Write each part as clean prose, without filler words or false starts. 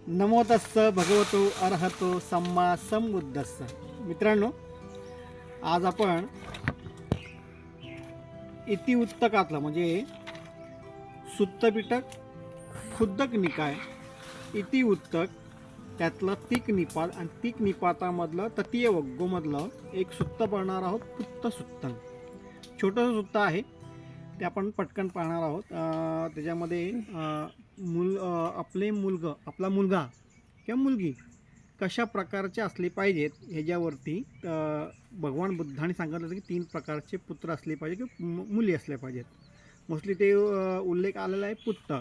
नमो तस्स भगवतो अर्हतो सम्मा संबुद्धस्स. मित्रांनो, आज आपण इतिवृत्तकातलं म्हणजे सुत्त पिटक, खुद्दक निकाय, इतिवृत्तक त्यातलं तीक निपात आणि तीक निपातामधलं ततीय वग्गोमधलं एक सुत्त पाहणार आहोत. पुत्त सुत्तन छोटंसं सुत्त आहे, ते आपण पटकन पाहणार आहोत. त्याच्यामध्ये आपला मुलगा किंवा मुलगी कशा प्रकारचे असले पाहिजेत ह्याच्यावरती भगवान बुद्धाने सांगितलं की 3 प्रकारचे पुत्र असले पाहिजे किंवा मुली असल्या पाहिजेत. मोस्टली ते उल्लेख आलेला आहे पुत्त.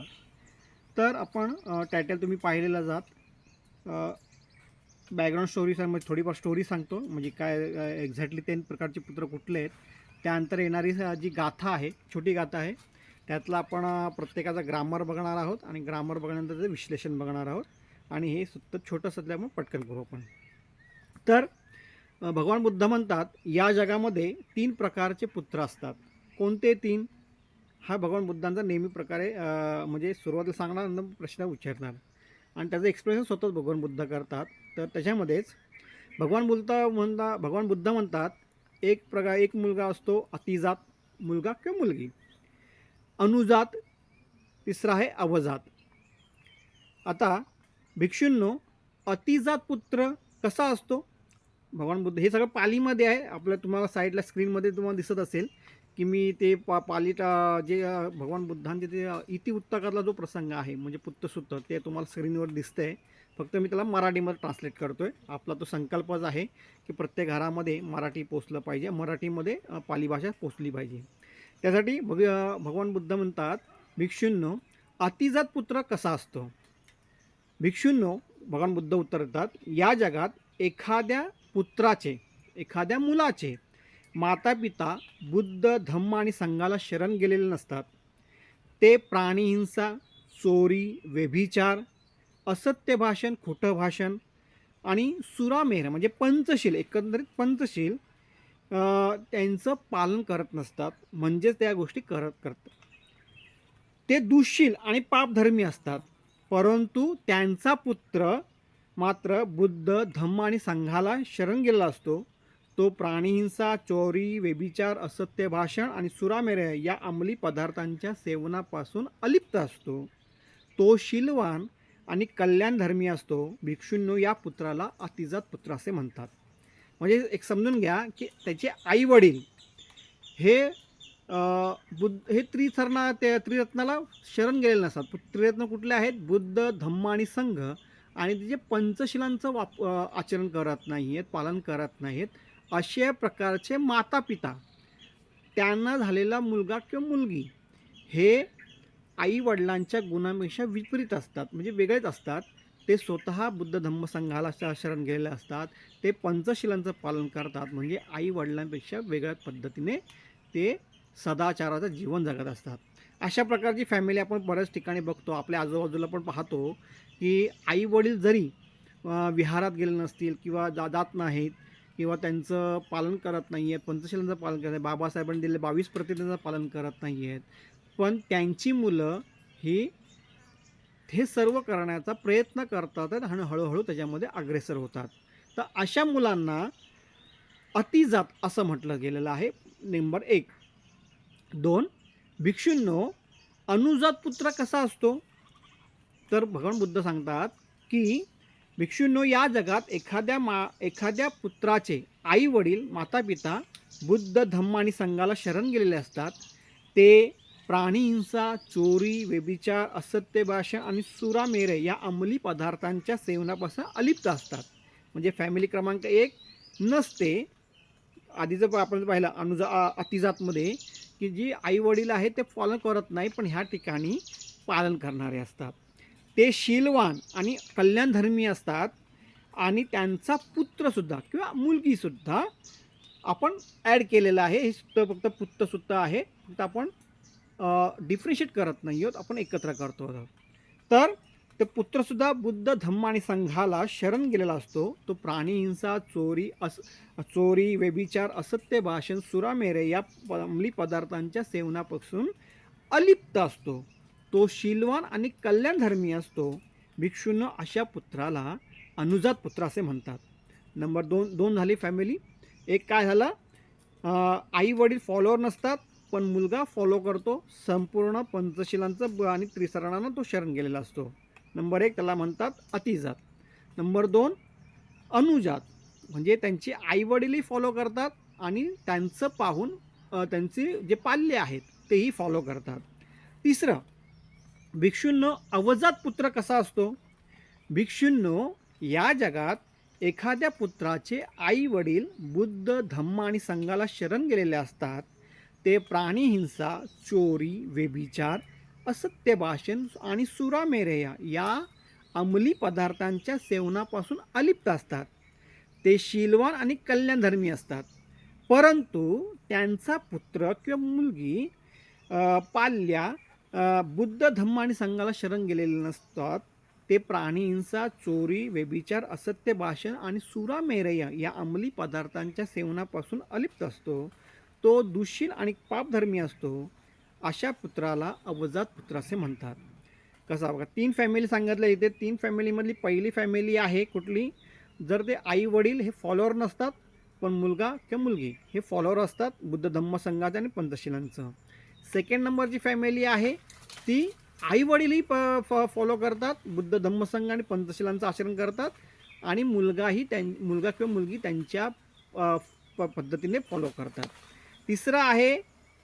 तर आपण टायटल तुम्ही पाहिलेला जात. बॅकग्राऊंड स्टोरीमध्ये थोडीफार स्टोरी सांगतो, म्हणजे काय एक्झॅक्टली 3 प्रकारचे पुत्र कुठले आहेत. त्यानंतर येणारी जी गाथा आहे, छोटी गाथा आहे, त्यातला आपण प्रत्येकाचा ग्रामर बघणार आहोत आणि ग्रामर बघल्यानंतर त्याचं विश्लेषण बघणार आहोत. आणि हे सुद्धा छोटं असल्यामुळे पटकन करू आपण. तर भगवान बुद्ध म्हणतात या जगामध्ये 3 प्रकारचे पुत्र असतात. कोणते 3? हा भगवान बुद्धांचा नेहमी प्रकारे म्हणजे सुरुवातीला सांगणार, नंतर प्रश्न विचारणार आणि त्याचं एक्सप्लेनेशन स्वतःच भगवान बुद्ध करतात. तर त्याच्यामध्येच भगवान बुद्ध म्हणतात एक मुलगा असतो अतिजात मुलगा किंवा मुलगी, अनुजात, तिसरा आहे अवजात. आता भिक्षूंनो, अतिजात पुत्र कसा असतो? भगवान बुद्ध, हे सगळं पालीमध्ये आहे. आपल्या तुम्हाला साईडला स्क्रीनमध्ये तुम्हाला दिसत असेल की मी ते जे भगवान बुद्धांचे ते इतिवृत्तकातला जो प्रसंग आहे म्हणजे पुत्तसुत्त, ते तुम्हाला स्क्रीनवर दिसतंय. फक्त मी त्याला मराठीमध्ये ट्रान्सलेट करतोय. आपला तो संकल्पच आहे की प्रत्येक घरामध्ये मराठी पोचलं पाहिजे, मराठीमध्ये पाली भाषा पोचली पाहिजे. त्यासाठी भगवान बुद्ध म्हणतात भिक्षूंनो, अतिजात पुत्र कसा असतो? भिक्षूंनो, भगवान बुद्ध उत्तर देतात, या जगात एखाद्या पुत्राचे, एखाद्या मुलाचे माता पिता बुद्ध, धम्म आणि संघाला शरण गेलेले नसतात. ते प्राणीहिंसा, चोरी, व्यभिचार, असत्य भाषण, खोटं भाषण आणि सुरामेर म्हणजे पंचशील, एकंदरीत पंचशील त्यांचं पालन करत नसतात. म्हणजेच त्या गोष्टी करतात. ते दुःशील आणि पापधर्मी असतात. परंतु त्यांचा पुत्र मात्र बुद्ध, धम्म आणि संघाला शरण गेलेला असतो. तो प्राणीहिंसा, चोरी, व्यभिचार, असत्य भाषण आणि सुरामेर या अंमली पदार्थांच्या सेवनापासून अलिप्त असतो. तो शीलवान आणि कल्याणधर्मी असतो. भिक्षूंनो, या पुत्राला अतिजात पुत्र असे म्हणतात. म्हणजे एक समजून घ्या की त्याचे आई वडील हे हे त्रिरत्नाला शरण गेलेले नसतात. त्रिरत्न कुठले आहेत? बुद्ध, धम्म आणि संघ. आणि ते जे पंचशिलांचं आचरण करत नाही आहेत, पालन करत नाहीत, अशा प्रकारचे माता पिता, त्यांना झालेला मुलगा किंवा मुलगी हे आई वडिलांच्या गुणांपेक्षा विपरीत असतात, म्हणजे वेगळेच असतात. ते स्वतः बुद्ध, धम्म, संघाला शरण गेलेले असतात. ते पंचशिलांचं पालन करतात, म्हणजे आई वडिलांपेक्षा वेगळ्या पद्धतीने ते सदाचाराचं जीवन जगत असतात. अशा प्रकारची फॅमिली आपण बऱ्याच ठिकाणी बघतो. आपल्या आजूबाजूला पण पाहतो की आई वडील जरी विहारात गेले नसतील किंवा जात नाहीत किंवा त्यांचं पालन करत नाही आहेत, पंचशिलांचं पालन करत नाही, बाबासाहेबांनी दिलेल्या 22 प्रतिज्ञांचं पालन करत नाही आहेत, पण त्यांची मुलं हे सर्व करण्याचा प्रयत्न करतात आणि हळूहळू त्याच्यामध्ये अग्रेसर होतात. तर अशा मुलांना अतिजात असं म्हटलं गेलेलं आहे. नंबर 1. 2. भिक्षूंनो, अनुजात पुत्र कसा असतो? तर भगवान बुद्ध सांगतात की भिक्षूंनो, या जगात एखाद्या पुत्राचे आई वडील, माता पिता बुद्ध, धम्म आणि संघाला शरण गेलेले असतात. ते प्राणीहिंसा, चोरी, व्यभिचार, असत्य भाषण आणि सुरामेर या अंमली पदार्थांच्या सेवनापासून अलिप्त असतात. म्हणजे फॅमिली क्रमांक 1 नसते. आधीचं आपण पाहिलं अतिजातमध्ये की जी आई वडील आहेत ते फॉलो करत नाही, पण ह्या ठिकाणी पालन करणारे असतात. ते शीलवान आणि कल्याणधर्मी असतात आणि त्यांचा पुत्रसुद्धा किंवा मुलगीसुद्धा आपण ॲड केलेलं आहे. हे फक्त पुत्तसुद्धा आहे, फक्त आपण डिफरेन्शिएट करत नाही आहोत, आपण एकत्र करतो आहोत. तर ते पुत्रसुद्धा बुद्ध, धम्म आणि संघाला शरण गेलेला असतो. तो प्राणीहिंसा, चोरी, व्यभिचार, असत्य भाषण, सुरामेर या अंमली पदार्थांच्या सेवनापासून अलिप्त असतो. तो शीलवान आणि कल्याणधर्मी असतो भिक्षूंनो अशा पुत्राला अनुजात पुत्र असे म्हणतात. नंबर दोन झाली फॅमिली. एक काय झालं, आई वडील फॉलोअर नसतात पण मुलगा फॉलो करतो, संपूर्ण पंचशिलांचं आणि त्रिसरणानं तो शरण गेलेला असतो. नंबर 1 त्याला म्हणतात अतिजात. नंबर 2 अनुजात, म्हणजे त्यांची आई वडीलही फॉलो करतात आणि त्यांचं पाहून त्यांचे जे पाल्य आहेत तेही फॉलो करतात. तिसरं, भिक्षूंनो अवजात पुत्र कसा असतो. भिक्षूंनो या जगात एखाद्या पुत्राचे आई वडील बुद्ध धम्म आणि संघाला शरण गेलेले असतात. ते प्राणीहिंसा, चोरी, व्यभिचार, असत्य भाषण आणि सुरामेरया या अंमली पदार्थांच्या सेवनापासून अलिप्त असतात. ते शीलवान आणि कल्याणधर्मी असतात. परंतु त्यांचा पुत्र किंवा मुलगी पाल्या बुद्ध धम्म आणि संघाला शरण गेलेले नसतात. ते प्राणीहिंसा, चोरी, व्यभिचार, असत्य भाषण आणि सुरामेरया या अंमली पदार्थांच्या सेवनापासून अलिप्त असतो. तो दुःशील आणि पापधर्मी असतो. अशा पुत्राला अवजात पुत्र असे म्हणतात. कसा बघा, 3 फॅमिली सांगितल्या इथे. 3 फॅमिलीमधली पहिली फॅमिली आहे कुठली, जर ते आई वडील हे फॉलोअर नसतात पण मुलगा किंवा मुलगी हे फॉलोअर असतात बुद्ध धम्म संघाचे आणि पंचशिलांचं. सेकंड नंबरची फॅमिली आहे ती आई वडीलही फॉलो करतात, बुद्ध धम्म संघ आणि पंचशिलांचं आचरण करतात आणि मुलगा किंवा मुलगी त्यांच्या पद्धतीने फॉलो करतात. तिसरं आहे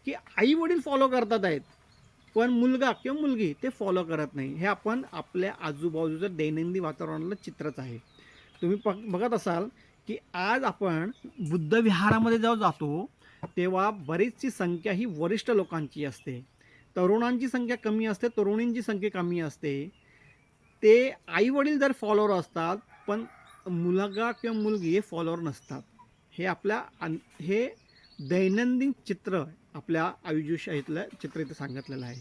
की आई वडील फॉलो करतात आहेत पण मुलगा किंवा मुलगी ते फॉलो करत नाही. हे आपण आपल्या आजूबाजूचं दैनंदिन वातावरणातलं चित्रच आहे. तुम्ही बघत असाल की आज आपण बुद्ध विहारामध्ये जेव्हा जातो तेव्हा बरीचशी संख्या ही वरिष्ठ लोकांची असते, तरुणांची संख्या कमी असते, तरुणींची संख्या कमी असते. ते आई वडील जर फॉलोअर असतात पण मुलगा किंवा मुलगी हे फॉलोअर नसतात. हे दैनंदिन चित्र आपल्या आयुष्यातलं चित्र इथं सांगितलेलं आहे.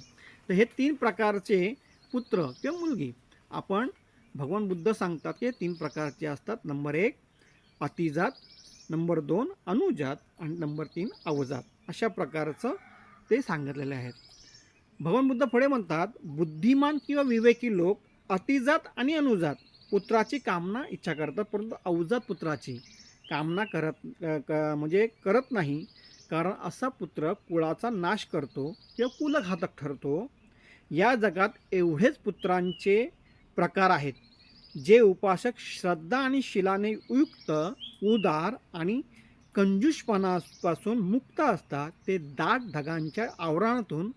तर हे 3 प्रकारचे पुत्र किंवा मुलगी आपण भगवान बुद्ध सांगतात की 3 प्रकारचे असतात. नंबर 1 अतिजात, नंबर 2 अनुजात आणि नंबर 3 अवजात. अशा प्रकारचं ते सांगितलेले आहेत. भगवान बुद्ध पुढे म्हणतात, बुद्धिमान किंवा विवेकी लोक अतिजात आणि अनुजात पुत्राची कामना इच्छा करतात परंतु अवजात पुत्राची कामना करत नाही, कारण असा पुत्र कुळाचा नाश करतो किंवा कुलघातक ठरतो. या जगात एवढेच पुत्रांचे प्रकार आहेत. जे उपासक श्रद्धा आणि शिलाने युक्त, उदार आणि कंजूषपणापासून मुक्त असतात. ते दाट ढगांच्या आवरणातून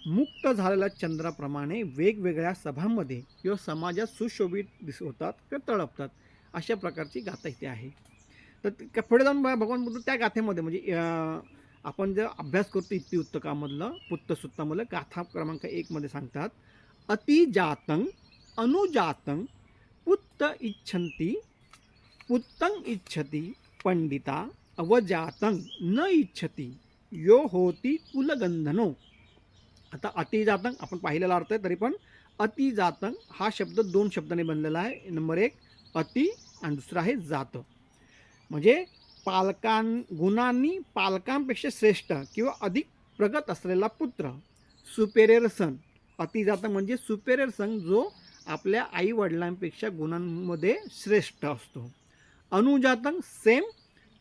मुक्त झालेल्या चंद्राप्रमाणे वेगवेगळ्या सभांमध्ये किंवा समाजात सुशोभित होतात किंवा तळपतात. अशा प्रकारची गाथा इथे आहे. तर पुढे जाऊन भगवान बुद्ध त्या गाथेमध्ये म्हणजे आपण जर अभ्यास करतो इतिवृत्तकामधलं पुत्तसुत्तामधलं गाथा क्रमांक 1 मध्ये सांगतात, अतिजातं अनुजातं पुत्त इच्छन्ति पुत्तं इच्छति पंडिता अवजातं न इच्छति यो होती कुलगंधनो. आता अतिजातं आपण पाहिलेला अर्थ आहे, तरी पण अतिजातं हा शब्द 2 शब्दांनी बनलेला आहे. नंबर 1 अति आणि दुसरा आहे जात, म्हणजे गुणांनी पालकांपेक्षा श्रेष्ठ किंवा अधिक प्रगत असलेला पुत्र, सुपेरियर सन. अतिजात म्हणजे सुपेरियर सन जो आपल्या आई वडिलांपेक्षा गुणांमध्ये श्रेष्ठ असतो. अनुजातं सेम,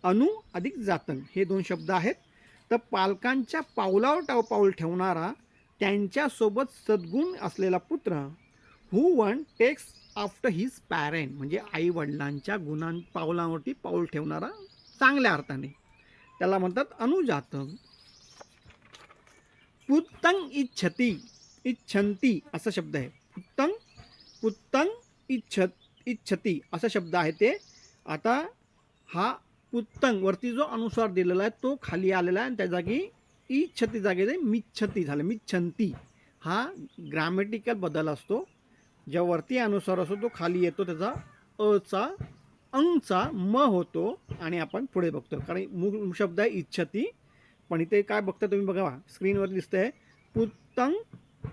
अनु अधिक जातं हे 2 शब्द आहेत. तर पालकांच्या पावलावर पाऊल ठेवणारा, त्यांच्यासोबत सद्गुण असलेला पुत्र, who one takes after his parent, म्हणजे आई वडिलांच्या पावलावरती पाऊल ठेवणारा चांगल्या अर्थाने, त्याला म्हणतात अनुजातं. पुत्तं इच्छन्ति असा शब्द आहे. पुत्तं इच्छति असा शब्द आहे ते. आता हा पुत्तं वरती जो अनुस्वार दिलेला आहे तो खाली आलेला आहे आणि त्या जागी इच्छति जागे मिच्छति झालं, मिच्छन्ति. हा ग्रामॅटिकल बदल असतो. ज्या वरती अनुस्वार असतो तो खाली येतो, त्याचा अचा अंगचा म होतो आणि आपण पुढे बघतो. कारण मूळ शब्द आहे इच्छति, पण इथे काय बघता तुम्ही बघा स्क्रीनवर दिसतंय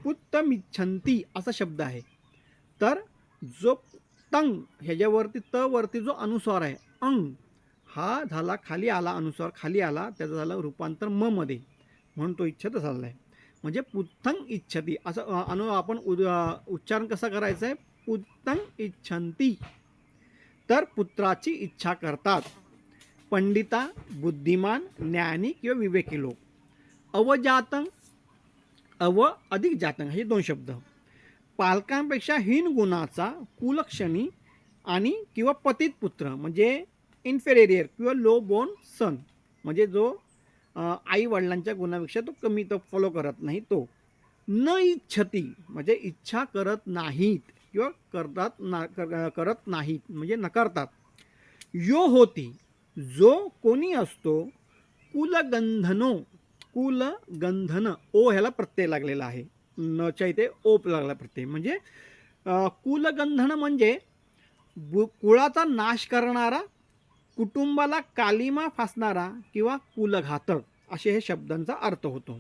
पुत्तमिच्छन्ति असा शब्द आहे. तर जो तंग ह्याच्यावरती वरती जो अनुस्वार आहे अंग, हा झाला खाली आला, अनुस्वार खाली आला, त्याचं झालं रूपांतर म मध्ये, म्हणून तो इच्छत झालेला आहे. म्हणजे पुत्तं इच्छति असं आपण उच्चारण कसं करायचं आहे, पुत्रं इच्छन्ति, तर पुत्राची इच्छा करतात. पंडिता, बुद्धिमान, ज्ञानी किंवा विवेकी लोक. अवजातं, अव अधिक जातं हे दोन शब्द. पालकांपेक्षा हीन गुणाचा कुलक्षणी आणि किंवा पतित पुत्र म्हणजे इन्फेरियर किंवा लो बोर्न सन, म्हणजे जो आई वडिलांच्या गुणापेक्षा तो कमी, तो फॉलो करत नाही, तो. न इच्छती म्हणजे इच्छा करत नाहीत किंवा करत नाहीत म्हणजे नकारतात. यो होती जो कोणी असतो, कुलगंधनो, कुलगंधन, ओ ह्याला प्रत्यय लागलेला आहे, नच्या इथे ओप लागला प्रत्यय, म्हणजे कुलगंधन म्हणजे कुळाचा नाश करणारा, कुटुंबाला कालिमा फासणारा किंवा कुलघातक असे हे शब्दांचा अर्थ होतो.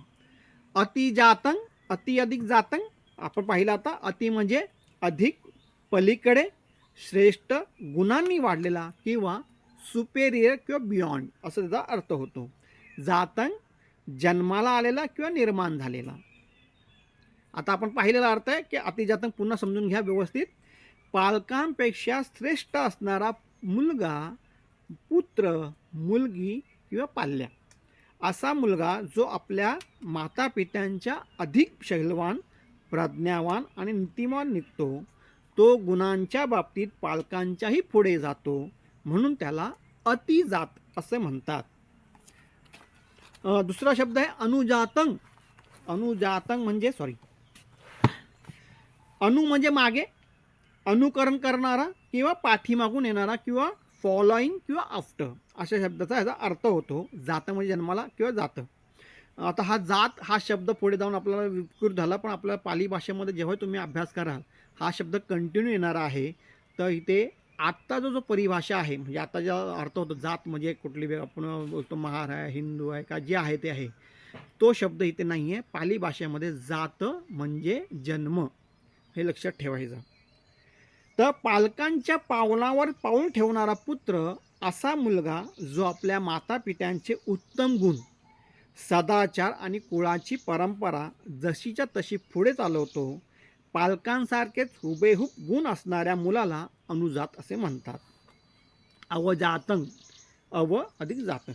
अतिजातं, अति अधिक जातं, आपण पाहिलं आता. अति म्हणजे अधिक, पलीकडे, श्रेष्ठ, गुणांनी वाढलेला किंवा सुपेरियर किंवा बियॉन्ड असं त्याचा अर्थ होतो. जातं जन्माला आलेला किंवा निर्माण झालेला. आता आपण पाहिलेला अर्थ आहे की अतिजातं पुन्हा समजून घ्या व्यवस्थित. पालकांपेक्षा श्रेष्ठ असणारा मुलगा, पुत्र, मुलगी किंवा पाल्या, असा मुलगा जो आपल्या मातापित्यांच्या अधिक शैलवान, प्रज्ञावान आणि नीतिमान निघतो, तो गुणांच्या बाबतीत पालकांच्याही पुढे जातो, म्हणून त्याला अतिजात असे म्हणतात. दुसरा शब्द आहे अनुजातं. अनुजातं म्हणजे अनु म्हणजे मागे, अनुकरण करणारा किंवा पाठीमागून येणारा किंवा फॉलोईंग किंवा आफ्टर अशा शब्दाचा ह्याचा अर्थ होतो. जातं म्हणजे जन्माला किंवा जातं. आता हा जात हा शब्द पुढे जाऊन आपल्याला विकृत झाला, पण आपल्या पाली भाषेमध्ये जेव्हा तुम्ही अभ्यास कराल हा शब्द कंटिन्यू येणार आहे. तर इथे आत्ता जो परिभाषा आहे, म्हणजे आता जो अर्थ होतो जात म्हणजे कुठली आपण बोलतो महार आहे, हिंदू आहे का जे आहे ते आहे, तो शब्द इथे नाही आहे. पाली भाषेमध्ये जात म्हणजे जन्म, हे लक्षात ठेवायचं. तर पालकांच्या पावलावर पाऊल ठेवणारा पुत्र असा मुलगा जो आपल्या मातापित्यांचे उत्तम गुण, सदाचार आणि कुळाची परंपरा जशीच्या तशी पुढे चालवतो. पालकांसारखेच हुबेहूब गुण असणाऱ्या मुलाला अनुजात असे म्हणतात. अवजातं, अव अधिक जातं.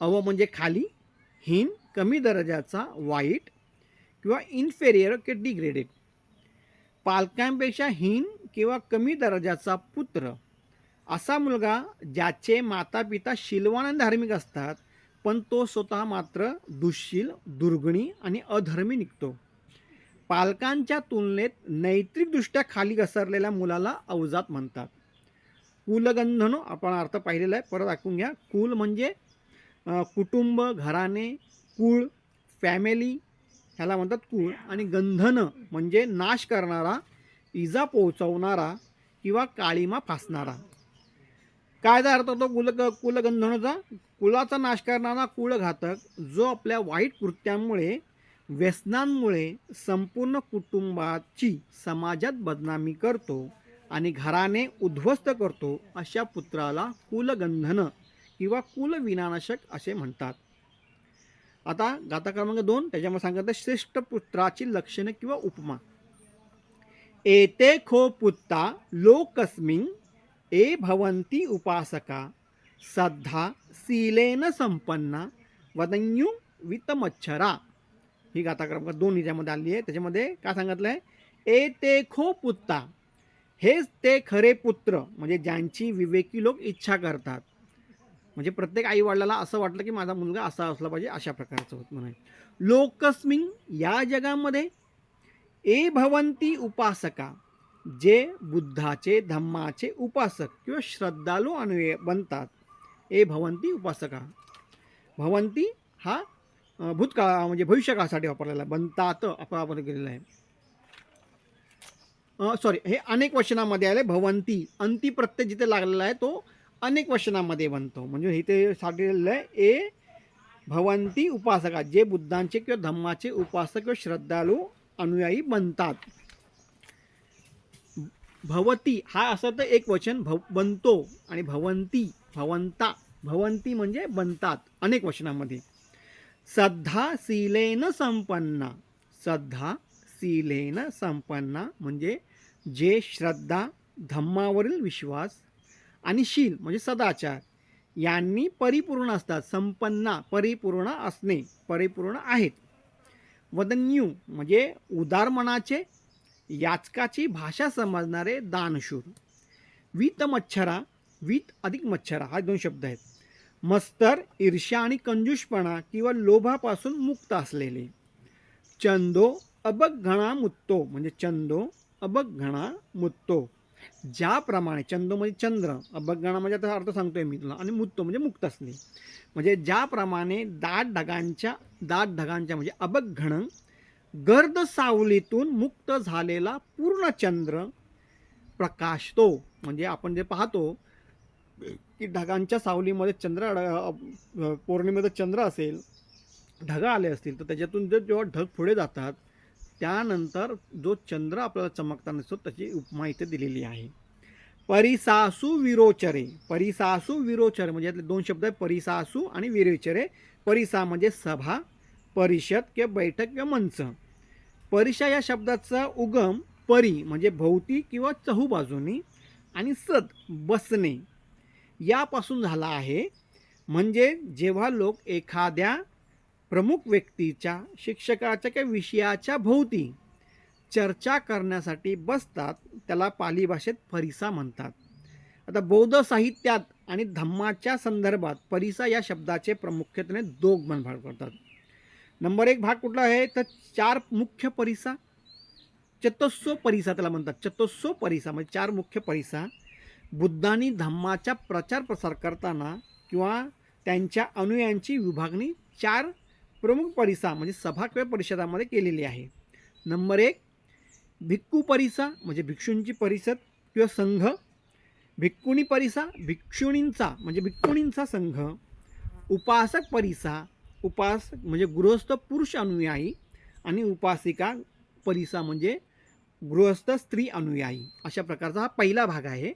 अव म्हणजे खाली, हीन कमी दर्जाचा, वाईट किंवा इन्फेरियर की डिग्रेडेड. पालकांपेक्षा हीन किंवा कमी दर्जाचा पुत्र असा मुलगा ज्याचे मातापिता शीलवान आणि धार्मिक असतात, पण तो स्वतः मात्र दुःशील, दुर्गुणी आणि अधर्मी निघतो. पालकांच्या तुलनेत नैतिकदृष्ट्या खाली घसरलेल्या मुलाला अवजात म्हणतात. कुलगंधनो आपण अर्थ पाहिलेला आहे, परत ऐकून घ्या. कुल म्हणजे कुटुंब, घराणे, कुळ, फॅमिली ह्याला म्हणतात कुळ. आणि गंधन म्हणजे नाश करणारा, इजा पोहोचवणारा किंवा काळीमा फासणारा. काय अर्थ होतो कुलगंधनचा? कुलाचा नाश करणारा कुळघातक जो आपल्या वाईट कृत्यांमुळे, व्यसनांमुळे संपूर्ण कुटुंबाची समाजात बदनामी करतो आणि घराने उद्ध्वस्त करतो, अशा पुत्राला कुलगंधन किंवा कुलविनाशक असे म्हणतात. आता गाथा क्रमांक 2 त्याच्यामध्ये सांगितलं श्रेष्ठ पुत्राची लक्षणे किंवा उपमा. एते खो पुत्ता लोकस्मिन् ए भवन्ति उपासका सद्धा शीलेन संपन्ना वदन्यू वितमच्छरा. ही गाथा क्रमांक 2 हिच्यामध्ये आली आहे. त्याच्यामध्ये काय सांगितलं आहे? ए ते खो पुत्ता, हेच ते खरे पुत्र, म्हणजे ज्यांची विवेकी लोक इच्छा करतात. म्हणजे प्रत्येक आई वडिलाला असं वाटलं की माझा मुलगा असा असला पाहिजे, अशा प्रकारचं होत म्हणे. लोकस्मिन या जगामध्ये, ए भवंती उपासका जे बुद्धाचे, धम्माचे उपासक किंवा श्रद्धालू अनुयायी बनतात. ए भवंती उपासका. भवंती हा भूतकाळ म्हणजे भविष्यकाळासाठी वापरलेला, बनतात आपण वापर केलेला आहे. सॉरी, हे अनेक वचनामध्ये आले. भवंती अंती प्रत्यय जिथे लागलेला आहे तो अनेक वचनामध्ये बनतो. म्हणजे इथे सांगितलेलं आहे ए भवंती उपासका जे बुद्धांचे किंवा धम्माचे उपासक किंवा श्रद्धालू अनुयायी बनतात. भवती हा असं तर एक वचन बनतो, आणि भवंती, भवंता, भवंती म्हणजे बनतात अनेक वचनामध्ये. सद्धा शीलेन संपन्ना, सद्धा शीलेन संपन्ना म्हणजे जे श्रद्धा, धम्मावरील विश्वास आणि शील म्हणजे सदाचार यांनी परिपूर्ण असतात. संपन्न, परिपूर्ण असणे, परिपूर्ण आहेत. वदन्यू म्हणजे उदार मनाचे, याचकाची भाषा समजणारे दानशूर. वीत मच्छरा, वीत अधिक मच्छरा हा 2 शब्द आहेत. मस्तर, ईर्ष्या आणि कंजूषपणा किंवा लोभापासून मुक्त असलेले. चंदो अबगघणा मुत्तो म्हणजे चंदो अबगघणा मुत्तो. ज्याप्रमाणे चंदो म्हणजे चंद्र, अबगघणा म्हणजे आता अर्थ सांगतोय मी तुला, आणि मुत्तो म्हणजे मुक्त असणे. म्हणजे ज्याप्रमाणे दाट ढगांच्या म्हणजे अबगघण गर्द सावलीतून मुक्त झालेला पूर्ण चंद्र प्रकाशतो. म्हणजे आपण जे पाहतो की ढगांच्या सावलीमध्ये पौर्णिमेचं चंद्र असेल, ढग आले असतील, तर त्याच्यातून जेव्हा ढग पुढे जातात त्यानंतर जो चंद्र आपल्याला चमकताना दिसतो त्याची उपमा इथे दिलेली आहे. परिसासु विरोचरे, परिसासु विरोचरे म्हणजे यातले 2 शब्द आहेत, परिसासु आणि विरोचरे. परिसा म्हणजे सभा, परिषद किंवा बैठक किंवा मंच. परिषा या शब्दाचा उगम परी म्हणजे भोवती किंवा चहूबाजूनी आणि सद बसणे यापासून झाला आहे. म्हणजे जेव्हा लोक एखाद्या प्रमुख व्यक्तीच्या, शिक्षकाच्या किंवा विषयाच्या भोवती चर्चा करण्यासाठी बसतात त्याला पाली भाषेत परिसा म्हणतात. आता बौद्ध साहित्यात आणि धम्माच्या संदर्भात परिसा या शब्दाचे प्रामुख्याने 2 भाग पडतात. नंबर 1 भाग कुठला आहे तर 4 मुख्य परिसा, चतुस्सो परिसा त्याला म्हणतात. चतुस्सो परिसा म्हणजे 4 मुख्य परिसा. बुद्धांनी धम्माचा प्रचार प्रसार करताना किंवा त्यांच्या अनुयायांची विभागणी 4 प्रमुख परिसा म्हणजे सभा किंवा परिषदामध्ये केलेली आहे. नंबर 1 भिक्खू परिसा म्हणजे भिक्षूंची परिषद किंवा संघ. भिक्खुनी परिसा भिक्षुणींचा म्हणजे भिक्खुणींचा संघ. उपासक परिसा, उपासक म्हणजे गृहस्थ पुरुष अनुयायी, आणि उपासिका परिसा म्हणजे गृहस्थ स्त्री अनुयायी. अशा प्रकारचा हा पहिला भाग आहे.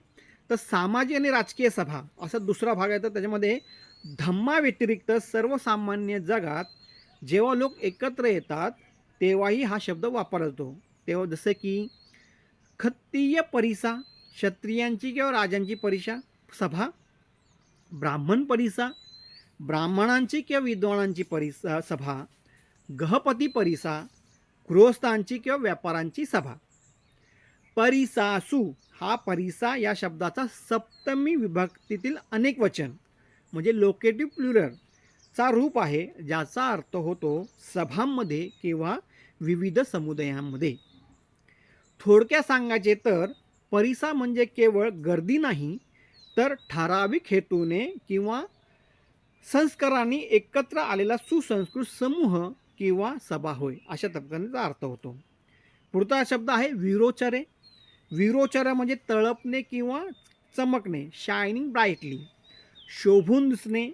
तर सामाजिक आणि राजकीय सभा असा दुसरा भाग आहे. तर त्याच्यामध्ये धम्माव्यतिरिक्त सर्वसामान्य जगात जेव्हा लोक एकत्र येतात तेव्हाही हा शब्द वापरला जातो. तेव्हा जसे की खत्तीय परिसा क्षत्रियांची किंवा राजांची सभा. ब्राह्मण परिसा ब्राह्मणांची किंवा विद्वानांची सभा. गहपती परिसा गृहस्थांची किंवा व्यापारांची सभा. परिसासु हा परिसा या शब्दाचा सप्तमी विभक्तीतील अनेक वचन म्हणजे लोकेटिव्ह प्लुरल चा रूप आहे, ज्याचा अर्थ होतो सभांमध्ये किंवा विविध समुदायांमध्ये. थोडक्यात सांगायचे तर परिसा म्हणजे केवळ गर्दी नाही तर ठराविक हेतूने किंवा संस्कारांनी एकत्र आलेला सुसंस्कृत समूह किंवा सभा होय, अशा तत्त्वाचा अर्थ होतो. पुढचा शब्द आहे विरोचरे. विरोचर म्हणजे तळपणे किंवा चमकणे, शायनिंग ब्राईटली, शोभून दिसणे,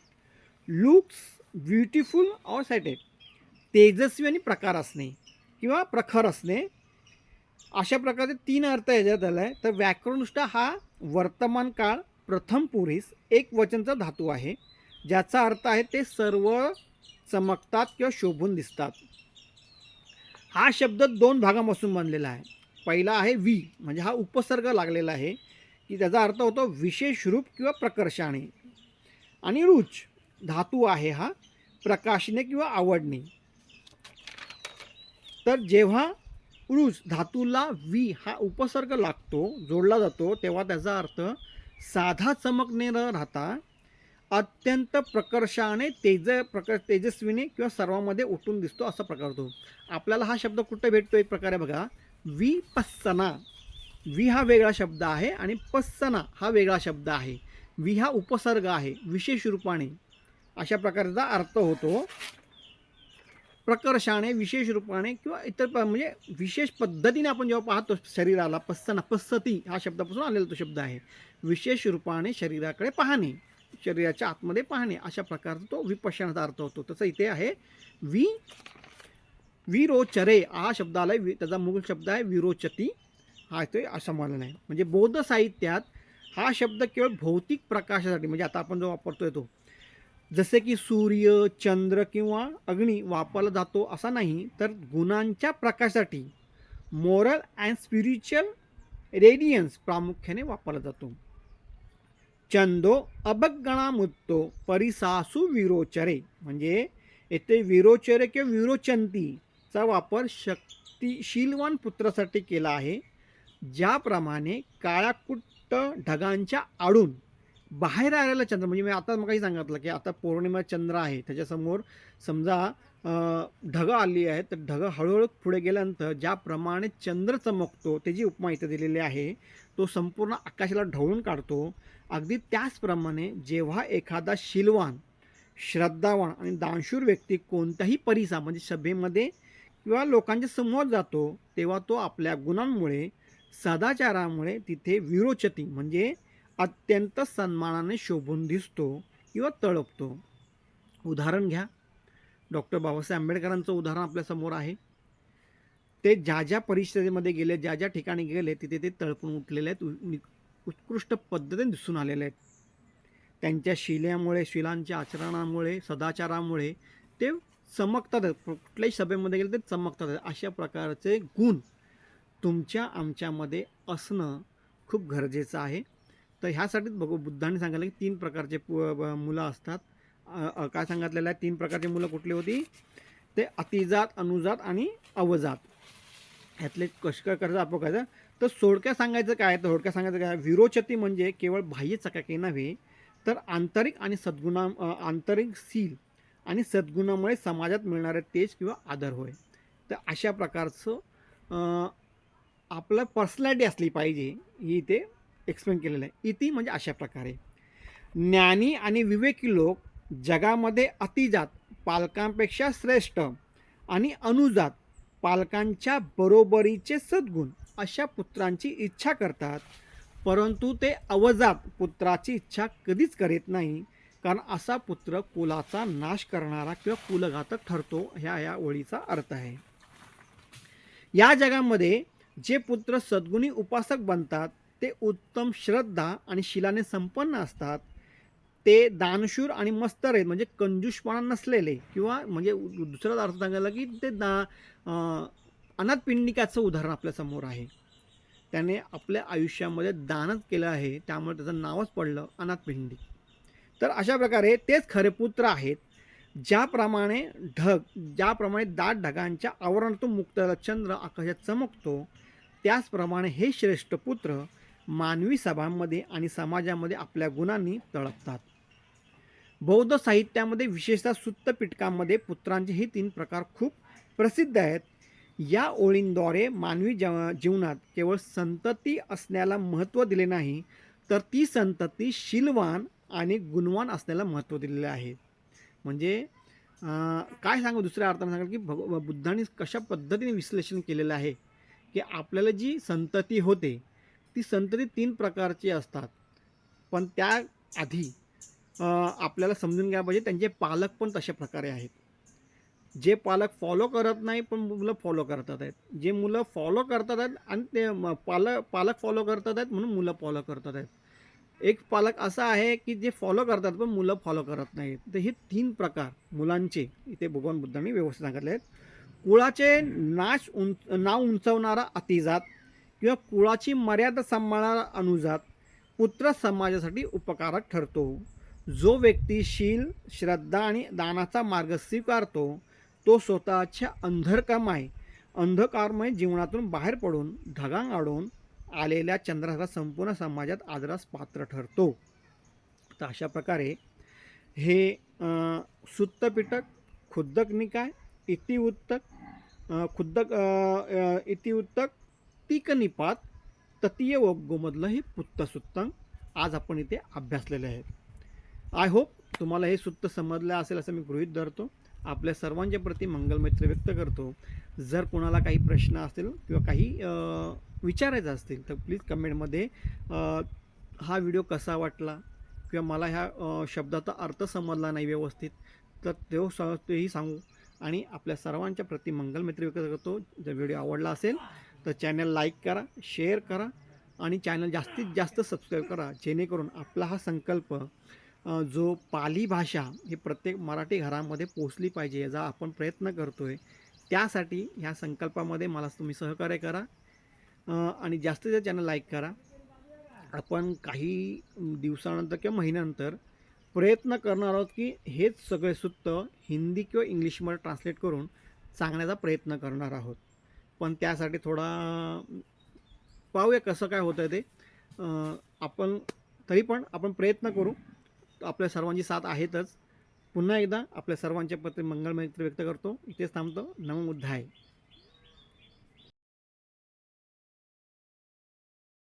लुक्स ब्युटिफुल ऑर साइटेड, तेजस्वी आणि प्रकार असणे किंवा प्रखर असणे. अशा प्रकारचे 3 अर्थ याच्यात आला आहे. तर व्याकरणदृष्ट्या हा वर्तमान काळ प्रथम पुरुष एक वचनचा धातू आहे, ज्याचा अर्थ आहे ते सर्व चमकतात किंवा शोभून दिसतात. हा शब्द 2 भागांपासून बनलेला आहे. पहिला आहे वी म्हणजे हा उपसर्ग लागलेला आहे की त्याचा अर्थ होतो विशेष रूप किंवा प्रकर्षाने, आणि रुच धातू आहे हा प्रकाशने किंवा आवडणे. तर जेव्हा रुच धातूला वी हा उपसर्ग लागतो, जोडला जातो, तेव्हा त्याचा अर्थ साधा चमकणे न राहता अत्यंत प्रकर्षाने तेजस्वीने किंवा सर्वांमध्ये उठून दिसतो असा प्रकार होतो. आपल्याला हा शब्द कुठे भेटतो एक प्रकारे बघा, विपस्सना. वी हा वेगळा शब्द आहे आणि पस्सना हा वेगळा शब्द आहे. वी हा उपसर्ग आहे विशेष रूपाने, अशा प्रकारचा अर्थ होतो. प्रकर्षाने, विशेष रूपाने किंवा इतर म्हणजे विशेष पद्धतीने आपण जेव्हा पाहतो शरीराला, पस्सना पस्सती हा शब्दापासून आलेला तो शब्द आहे. विशेष रूपाने शरीराकडे पाहणे, शरीराच्या आतमध्ये पाहणे, अशा प्रकारचा तो विपश्यनाचा अर्थ होतो. तसं इथे आहे विरोचरे हा शब्द आला आहे, त्याचा मूळ शब्द आहे विरोचती, हा इथे असमालन आहे. म्हणजे बौद्ध साहित्यात हा शब्द केवळ भौतिक प्रकाशासाठी म्हणजे आता आपण जो वापरतोय तो, जसे की सूर्य, चंद्र किंवा अग्नी वापरला जातो असा नाही, तर गुणांच्या प्रकाशासाठी, मोरल अँड स्पिरिच्युअल रेडियन्स प्रामुख्याने वापरला जातो. चंदो अभगणामुत्तो परिसासु विरोचरे, म्हणजे येथे विरोचरे किंवा विरोचंतीचा वापर शक्तिशीलवान पुत्रासाठी केला आहे. ज्याप्रमाणे काळाकुट्ट ढगांच्या आडून बाहेर आलेला चंद्र, म्हणजे मी आता मग काही सांगितलं की आता पौर्णिमा चंद्र आहे, त्याच्यासमोर समजा ढगं आली आहेत, तर ढगं हळूहळू पुढे गेल्यानंतर ज्याप्रमाणे चंद्र चमकतो त्याची उपमा इथं दिलेली आहे. तो संपूर्ण आकाशाला ढवळून काढतो. अगदी त्याचप्रमाणे जेव्हा एखादा शीलवान, श्रद्धावान आणि दानशूर व्यक्ती कोणत्याही परिसा म्हणजे सभेमध्ये किंवा लोकांच्या समोर जातो, तेव्हा तो आपल्या गुणांमुळे, सदाचारामुळे तिथे विरोचती म्हणजे अत्यंत सन्मानाने शोभून दिसतो किंवा तळपतो. उदाहरण घ्या, डॉक्टर बाबासाहेब आंबेडकरांचं उदाहरण आपल्यासमोर आहे. ते ज्या ज्या परिषदेमध्ये गेले, ज्या ज्या ठिकाणी गेले, तिथे ते तळपून उठलेले आहेत, उत्कृष्ट पद्धतीने दिसून आलेले आहेत. त्यांच्या शिलांच्या आचरणामुळे, सदाचारामुळे ते चमकतात. कुठल्याही सभेमध्ये गेले ते चमकतात. अशा प्रकारचे गुण तुमच्या आमच्यामध्ये असणं खूप गरजेचं आहे. तर ह्यासाठीच बुद्धांनी सांगितलं की 3 प्रकारचे मुलं असतात. काय सांगितलेलं आहे? 3 प्रकारची मुलं कुठली होती? ते अतिजात, अनुजात आणि अवजात. ह्यातले कष्ट कर्ज आपण काय तर थोडक्यात सांगायचं काय, तर थोडक्यात सांगायचं काय, विरोचती म्हणजे केवळ बाह्य चकाकी नव्हे, तर आंतरिक आणि आंतरिक सील आणि सद्गुणामुळे समाजात मिळणारे तेज किंवा आदर होय. तर अशा प्रकारचं आपलं पर्सनॅलिटी असली पाहिजे, ही इथे एक्सप्लेन केलेलं आहे. इति म्हणजे अशा प्रकारे ज्ञानी आणि विवेकी लोक जगामध्ये अतिजात, पालकांपेक्षा श्रेष्ठ, आणि अनुजात, पालकांच्या बरोबरीचे सद्गुण अशा पुत्रांची इच्छा करतात. परंतु ते अवजात पुत्राची इच्छा कधीच करीत नाही, कारण असा पुत्र कुलाचा नाश करणारा किंवा कुलघातक ठरतो. ह्या ओळीचा अर्थ आहे. या जगामध्ये जे पुत्र सद्गुणी उपासक बनतात ते उत्तम श्रद्धा आणि शिलाने संपन्न असतात. ते दानशूर आणि मस्तर आहेत, म्हणजे कंजूषपणा नसलेले, किंवा म्हणजे दुसरा अर्थ सांगायला की ते अनाथपिंडिकाचं उदाहरण आपल्यासमोर आहे. त्याने आपल्या आयुष्यामध्ये दानच केलं आहे, त्यामुळे त्याचं नावच पडलं अनाथपिंडिक. तर अशा प्रकारे तेच खरे पुत्र आहेत. ज्याप्रमाणे दाट ढगांच्या आवरणातून मुक्त चंद्र आकाशात चमकतो, त्याचप्रमाणे हे श्रेष्ठ पुत्र मानवी सभांमध्ये आणि समाजामध्ये आपल्या गुणांनी तळपतात. बौद्ध साहित्यामध्ये विशेषतः सुत्त पिटकामध्ये पुत्रांचे हे 3 प्रकार खूप प्रसिद्ध आहेत. या ओळींद्वारे मानवी जीवनात केवळ संतती असण्याला महत्त्व दिले नाही, तर ती संतती शीलवान आणि गुणवान असण्याला महत्त्व दिलेले आहे. म्हणजे काय सांगू, दुसऱ्या अर्थाने सांगाल की बुद्धांनी कशा पद्धतीने विश्लेषण केलेलं आहे की आपल्याला जी संतती होते ती संतती 3 प्रकारची असतात. पण त्या आधी आपल्याला समजून घ्यायला पाहिजे त्यांचे पालक पण तशा प्रकारे आहेत. जे पालक फॉलो करत नाही पण मुलं फॉलो करतात आहेत, जे मुलं फॉलो करतात आहेत आणि ते पालक फॉलो करतात आहेत म्हणून मुलं फॉलो करतात आहेत. एक पालक असा आहे की जे फॉलो करतात पण मुलं फॉलो करत नाहीत. तर हे 3 प्रकार मुलांचे इथे भगवान बुद्धांनी व्यवस्थित सांगितले आहेत. कुळाचे नाव उंचवणारा अतिजात किंवा कुळाची मर्यादा सांभाळणारा अनुजात पुत्र समाजासाठी उपकारक ठरतो. जो व्यक्ती शील, श्रद्धा आणि दानाचा मार्ग स्वीकारतो तो स्वतःच्या अंधकारमय जीवनातून बाहेर पडून ढगांआडून आलेल्या चंद्राचा संपूर्ण समाजात आदरास पात्र ठरतो. तर अशा प्रकारे हे सुत्त पिटक, खुद्दक निकाय, इतिवृत्तक, तीकनिपात, ततीय वग्गोमधलं हे पुत्तसुत्तम आज आपण इथे अभ्यासलेले आहेत. आय होप तुम्हाला हे सुत्त समजलं असेल असं मी गृहीत धरतो. आपल्या सर्वांच्या प्रती मंगलमैत्री व्यक्त करतो. जर कोणाला काही प्रश्न असतील किंवा काही विचारायचं असतील तर प्लीज कमेंटमध्ये हा व्हिडिओ कसा वाटला किंवा मला ह्या शब्दाचा अर्थ समजला नाही व्यवस्थित तर तेही सांगू. आणि आपल्या सर्वांच्या प्रती मंगलमैत्री व्यक्त करतो. जर व्हिडिओ आवडला असेल तर चॅनल लाईक करा, शेअर करा आणि चॅनल जास्तीत जास्त सबस्क्राईब करा, जेणेकरून आपला हा संकल्प जो पाली भाषा ही प्रत्येक मराठी घरामध्ये पोचली पाहिजे याचा आपण प्रयत्न करतो आहे. त्यासाठी ह्या संकल्पामध्ये मला तुम्ही सहकार्य करा. आणि जास्तीत जास्त चॅनल लाईक करा. आपण काही दिवसानंतर किंवा महिन्यानंतर प्रयत्न करणार आहोत की हेच सगळे सूत्र हिंदी किंवा इंग्लिशमध्ये ट्रान्सलेट करून सांगण्याचा प्रयत्न करणार आहोत. पण त्यासाठी थोडा पाहूया कसं काय होतं ते. आपण तरी पण आपण प्रयत्न करू. आपल्या सर्वांची साथ आहेतच. पुन्हा एकदा आपल्या सर्वांच्या प्रति मंगलमैत्री व्यक्त करतो. इथेच थांबतो. नमो बुद्धाय.